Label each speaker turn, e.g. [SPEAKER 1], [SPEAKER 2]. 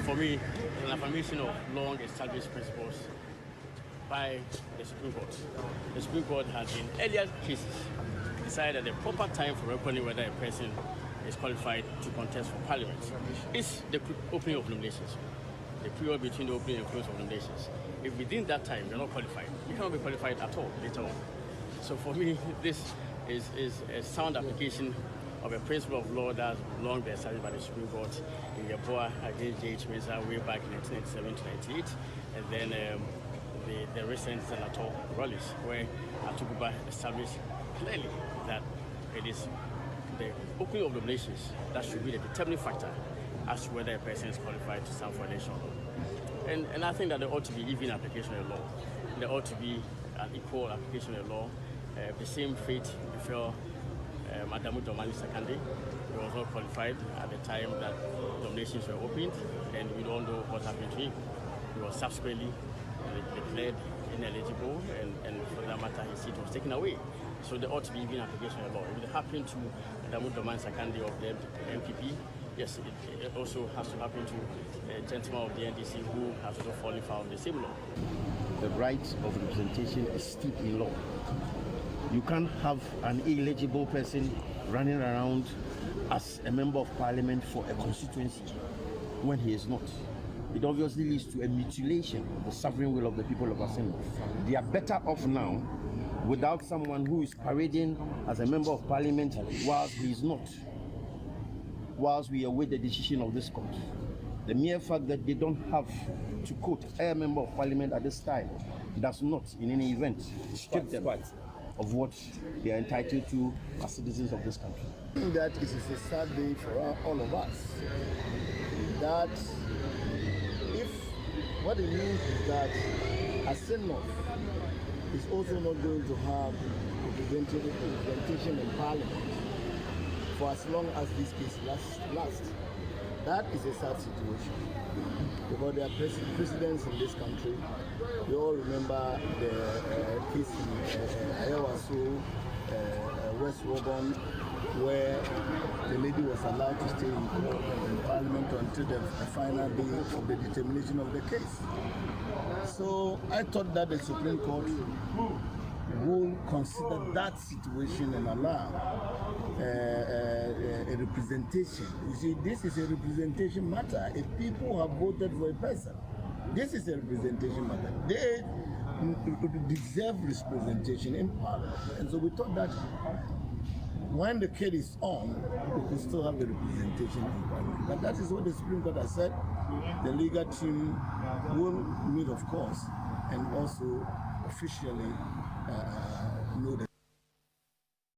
[SPEAKER 1] for me, it's an affirmation of long-established principles by the Supreme Court. The Supreme Court has in earlier cases decided that the proper time for reckoning whether a person is qualified to contest for Parliament is the opening of nominations, the period between the opening and close of nominations. If within that time you're not qualified, you cannot be qualified at all later on. So for me, this is a sound application of a principle of law that's long been established by the Supreme Court in Yeboah against J.H. Mensah way back in 1997 to 98, and then the recent Senator Rallies, where Atukuba established clearly that it is the opening of nominations that should be the determining factor as to whether a person is qualified to stand for election. And I think that there ought to be even application of the law. There ought to be an equal application of the law. The same fate befell Damme Sakande. He was not qualified at the time that nominations were opened, and we don't know what happened to him. He was subsequently declared ineligible, and for that matter, his seat was taken away. So there ought to be even application of the law. If it happened to Damme Sakande of the MPP, yes, it also has to happen to a gentleman of the NDC who has also fallen foul of the same law.
[SPEAKER 2] The right of representation is steeped in law. You can't have an illegible person running around as a member of parliament for a constituency when he is not. It obviously leads to a mutilation of the sovereign will of the people of Assembly. They are better off now without someone who is parading as a member of parliament whilst he is not, whilst we await the decision of this court. The mere fact that they don't have to quote a member of parliament at this time does not in any event strip them of what they are entitled to as citizens of this country.
[SPEAKER 3] That it is a sad day for all of us. That if what it means is that a Senate is also not going to have representation in Parliament for as long as this case lasts. That is a sad situation. Because there are presidents in this country. We all remember the case in Ayawaso, West Roban, where the lady was allowed to stay in Parliament until the final day of the determination of the case. So I thought that the Supreme Court will consider that situation and allow a representation. You see, this is a representation matter. If people have voted for a person, this is a representation matter. They deserve representation in Parliament. And so we thought that when the case is on, we could still have the representation in Parliament. But that is what the Supreme Court has said. The legal team will meet, of course, and also officially